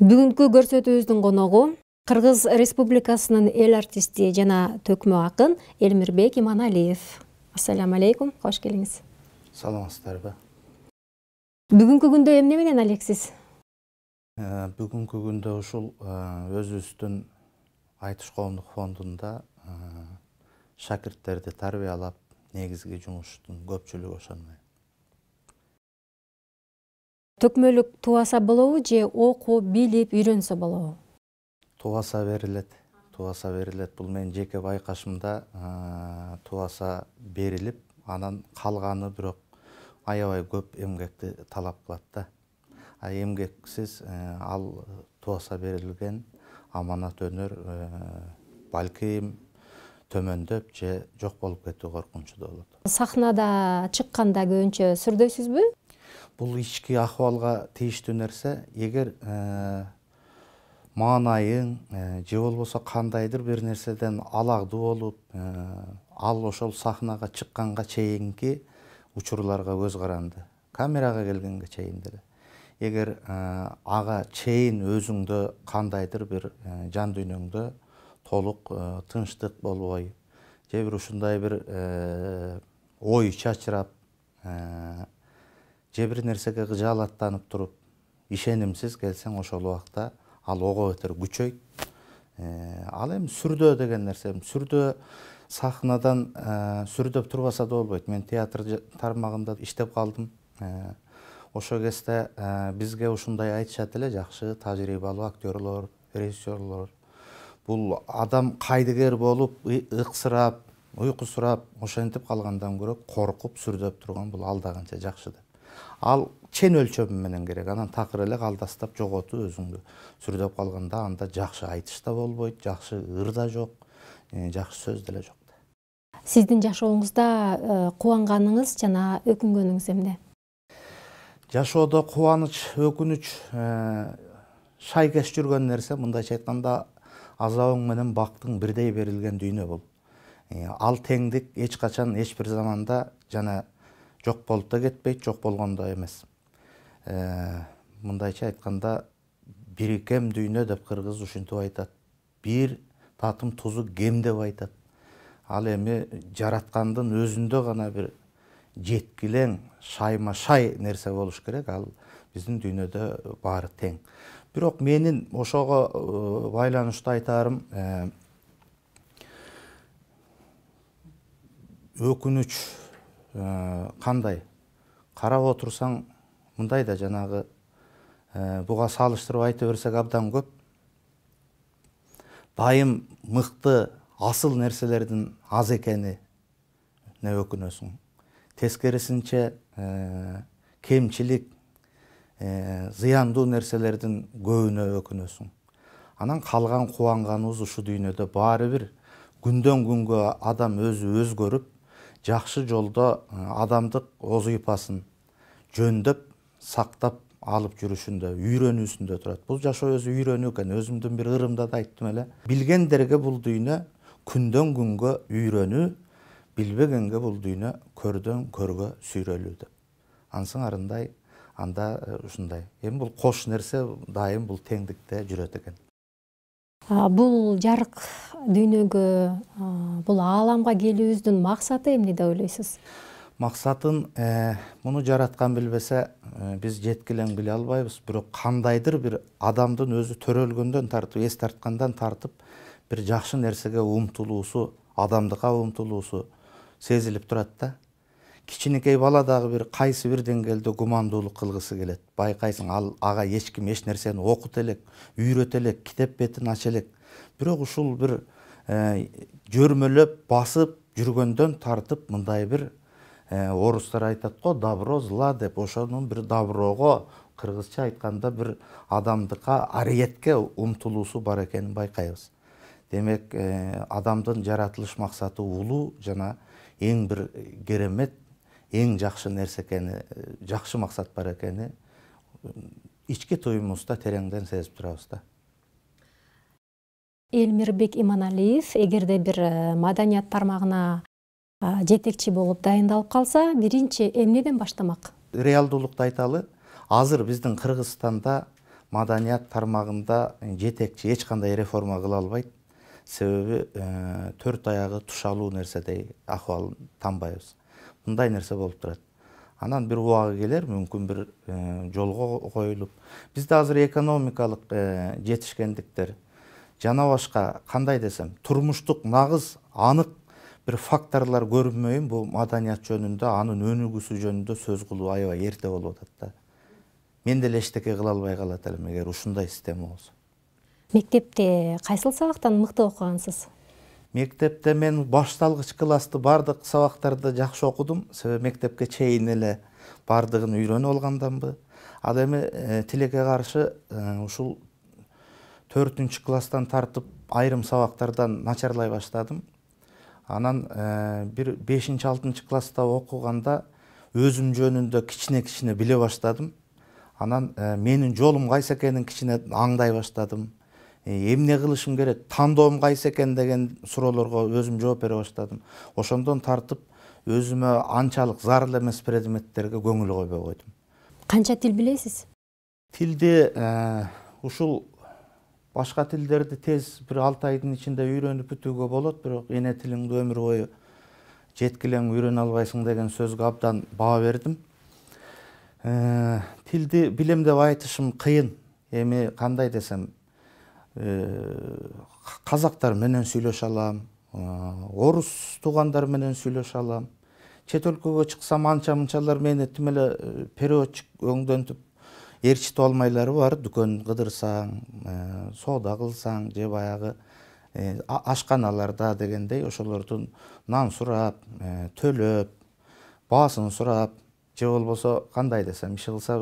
Бүгүнкү көрсөтүүбүздүн коногу Кыргыз Республикасынын эл артисти жана төкмө акын Элмирбек Иманалиев. Ассаламу алейкум, кош келиңиз. Саламатсыздарбы? Бүгүнкү күндө эмне менен алексиз? Бүгүнкү күндө ушул өзүбүздүн Айтыш коомдук фондунда шакирттерди тарбиялап, негизги жумуштун көпчүлүгү ошондой. Төкмөлүк тубаса болобу же окуп, билип, үйрөнсө болобу? Тубаса берилет. Бул менин жеке байкашымда тубаса берилип, анан калганы бирок аябай көп эмгекти талап кылат да. Эмгексиз ал тубаса берилген аманат өнөр балким төмөндөп же жок болуп кетүү коркунучу болот. Сахнада чыкканда көбүнчө сүрдөйсүзбү? Бул ички акыбалга тийиштүү нерсе. Эгер маанайың же болбосо кандайдыр бир нерседен алагдуу болуп, ал ошол сахнага чыкканга чейинки учурларга көз каранды. Камерага келгенге чейин деле. Эгер ага чейин өзүңдө кандайдыр бир жан дүйнөңдө толук тынчтык болбой, же бир ушундай бир ой чачырап, же бир нерсеге кыжаалаттанып туруп, ишенимсиз келсең, ошол убакта ал ого бетер күчөйт. Ал эми сүрдөө деген нерсе. Сүрдөө сахнадан сүрдөп турбаса да болбойт. Мен театр тармагында иштеп калдым. Ошол кезде бизге ушундай айтышат эле, жакшы тажрыйбалуу актерлор, режиссерлор. Бул адам кайдыгер болуп, ыксырап, уйкусурап, ошентип калгандан көрө коркуп сүрдөп турган бул алдаганча жакшы деп. Ал чен өлчөмү менен керек. Анан такыр эле калдастап жоготуп өзүңдү сүрдөп калганда анда жакшы айтыш да болбойт, жакшы ыр да жок, жакшы сөз деле жок. Сиздин жашооңузда кубанганыңыз жана өкүнгөнүңүз эмне? Жашоодо кубаныч, өкүнүч шайкеш жүргөн нерсе. Мындайча айтканда, азабың менен бактың бирдей берилген дүйнө бул. Ал теңдик эч качан, эч бир заманда жана жок болуп да кетпейт, жок болгондой эмес. Мындайча айтканда, бирикем дүйнө деп кыргыз ушинтип айтат. Бир татым тузу кем деп айтат. Ал эми жараткандын өзүндө гана бир жеткилең, шайма-шай нерсе болуш керек. Ал биздин дүйнөдө баары тең. Бирок менин ошого байланыштуу айтаарым, өкүнүч кандай? Карап отурсаң, мындай да жанагы буга салыштырып айта берсек абдан көп. Дайым мыкты, асыл нерселердин аз экени өкүнөсүң. Тескерисинче кемчилик, зыяндуу нерселердин көбүнө өкүнөсүң. Анан калган кубанганыбыз ушу дүйнөдө баары бир күндөн күнгө адам өзү өзгөрүп, жакшы жолдо адамдык оз ыйпасын жөндөп, сактап алып жүрүшүндө, үйрөнүүсүндө турат. Бул жашоо өзү үйрөнүү экен. Өзүмдүн бир ырымда да айттым эле. Билгендерге бул дүйнө күндөн күнгө үйрөнүү, билбегенге бул дүйнө көрдөн көргө сүйрөлүү деп. Ансыңарындай, анда ушундай. Эми бул кош нерсе дайым бул теңдикте жүрөт экен. Бул жарык дүйнөгө, бул ааламга келүүбүздүн максаты эмне деп ойлойсуз? Максатын муну жараткан билбесе, биз жеткилең биле албайбыз. Бирок кандайдыр бир адамдын өзү төрөлгөндөн тартып, эс тарткандан тартып, бир жакшы нерсеге умтулуусу, адамдыкка умтулуусу сезилип турат да. Кичинекей бала дагы бир кайсы бир деңгээлде гумандуулук кылгысы келет. Байкайсың, ага эч ким эч нерсени окута элек, үйрөтө элек, китеп бетин ача элек. Бирок ушул бир жөрмөлөп, басып жүргөндөн тартып, мындай бир орустар айтат го, добро зла деп, ошонун бир доброго, кыргызча айтканда бир адамдыкка, ариетке умтулуусу бар экенин байкайбыз. Демек, адамдын жаратылыш максаты улуу жана эң бир керемет, эң жакшы нерсе экени, жакшы максат бар экени ички туюмубузда тереңден сезип турабыз да. Элмирбек Иманалиев эгерде бир маданият тармагына жетекчи болуп дайындалып калса, биринчи эмнеден баштамак? Реалдуулукту айталы, азыр биздин Кыргызстанда маданият тармагында жетекчи эч кандай реформа кыла албайт. Себеби төрт аягы тушалуу нерседей акыбал танбайбыз. Мындай нерсе болуп турат. Анан бир убагы келер, мүмкүн бир жолго коюлуп. Бизде азыр экономикалык жетишкендиктер жана башка кандай десем, турмуштук нагыз анык бир факторлор көрүнбөйүн, бул маданият жөнүндө, анын өнүгүүсү жөнүндө сөз кылуу аябай эрте болуп атат да. Мен деле эчтеке кыла албай калат элем эгер ушундай система болсо. Мектепте кайсыл сабактан мыкты окугансыз? Мектепте мен башталгыч классты бардык сабактарды жакшы окудум. Себеби мектепке чейин эле бардыгын үйрөнүп алганданбы. Ал эми тилекке каршы ушул 4-чү класстан тартып айрым сабактардан начарлай баштадым. Анан бир 5-6 класста окуганда өзүм жөнүндө кичине биле баштадым. Анан менин жолум кайсы экенин кичине аңдай баштадым. Эмне кылышым керек, тандоом кайсы экен деген суроолорго өзүм жооп бере баштадым. Ошондон тартып өзүмө анчалык зарыл эмес предметтерге көңүл койбой койдум. Канча тил билесиз? Тилди ушул башка тилдерди тез бир 6 айдын ичинде үйрөнүп бүтүүгө болот, бирок эне тилиңди өмүр бою жеткилең үйрөнө албайсың деген сөзгө абдан баа бердим. Тилди билем деп айтышым кыйын. Эми кандай десем, казактар менен сүйлөшө алам, орус туугандар менен сүйлөшө алам. Чет өлкөгө чыксам анча-мынчалар мени тим эле переводчик өңдөнтүп ээрчитип алмайлары бар. Дүкөн кыдырсаң, соода кылсаң же баягы ашканаларда дегендей ошолордун нан сурап, төлөп, баасын сурап, же болбосо кандай десем, иши кылса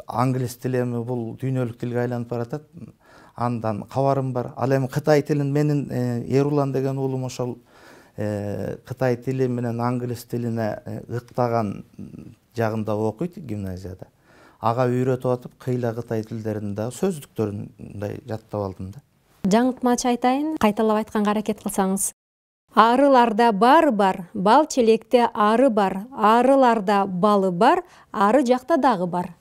англис тили эми бул дүйнөлүк тилге айланып баратат. Андан кабарым бар. Ал эми кытай тилин менин Эрулан деген уулум ошол кытай тили менен англис тилине ыктаган жагында окуйт гимназияда. Ага үйрөтүп атып, кыйла кытай тилдерин да сөздүктөрүн мындай жаттап алдым да. Жаңыртмачы айтайын, кайталап айтканга аракет кылсаңыз. Арыларда бары бар, бал челекте ары бар, арыларда балы бар, ары жакта дагы бар.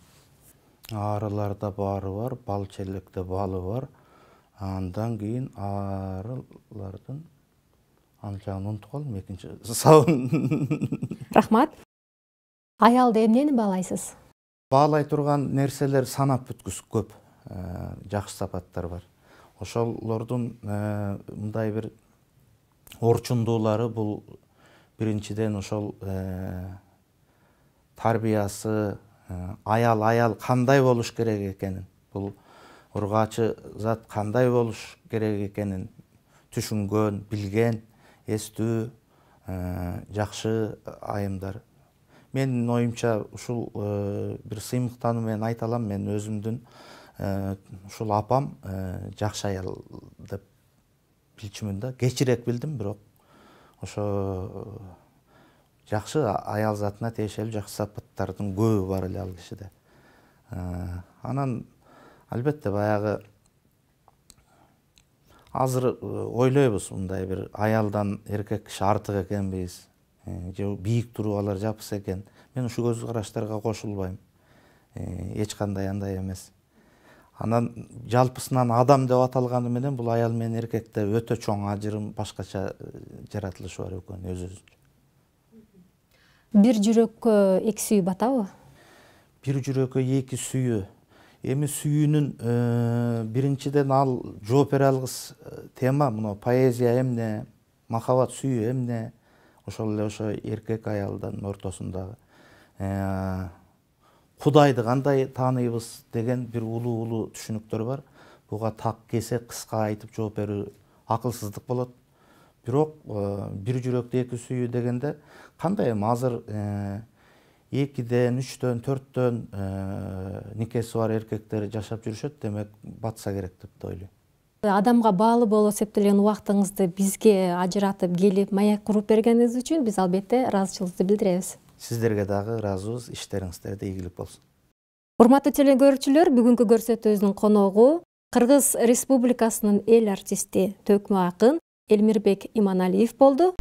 Арыларда бары бар, бал челекте балы бар. Андан кийин арылардын жагын унутуп калдым, экинчи сабын. Рахмат. Аялды эмнени баалайсыз? Баалай турган нерселер санап бүткүс көп. Жакшы сапаттар бар. Ошолордун мындай бир орчундуулары бул биринчиден ошол тарбиясы, аял кандай болуш керек экенин, бул ургаачы зат кандай болуш керек экенин түшүнгөн, билген, эстүү, жакшы айымдар. Менин оюмча ушул бир сыймыктануу менен айта алам, мен өзүмдүн ушул апам жакшы аял деп билчүмүн да. Кечирээк билдим, бирок ошо жакшы аял затына тиешелүү жакшы сапаттардын көбү бар эле ал кишиде. Анан албетте баягы азыр ойлойбуз, мындай бир аялдан эркек киши артык экенбиз, же бийик туруалар жапыс экен. Мен ушул көз караштарга кошулбайм. Эч кандай андай эмес. Анан жалпысынан адам деп аталганы менен бул аял менен эркекте өтө чоң ажырым, башкача жаратылышы бар экен өзүнчө. Бир жүрөккө эки сүйүү батабы? Бир жүрөккө эки сүйүү. Эми сүйүүнүн биринчиден ал жооп бере алгыс тема, мына поэзия эмне, махабат сүйүү эмне, ошол эле ошо эркек аялдын ортосундагы Кудайды кандай тааныйбыз деген бир улуу түшүнүктөр бар. Буга так кесек кыска айтып жооп берүү акылсыздык болот. Бирок бир жүрөктө эки сүйүү дегенде кандай эми азыр 2ден, 3дөн, 4дөн никеси бар эркектер жашап жүрүшөт, демек батса керек деп ойлойм. Адамга баалуу болуп эсептелген убактыңызды бизге ажыратып келип маек куруп бергениңиз үчүн биз албетте ыраазычылыгыбызды билдиребиз. Сиздерге дагы ыраазыбыз, иштериңиздерде ийгилик болсун. Урматтуу телекөрүүчүлөр, бүгүнкү көрсөтүүбүздүн коногу Кыргыз Республикасынын эл артисти, төкмө акын Элмирбек Иманалиев болду.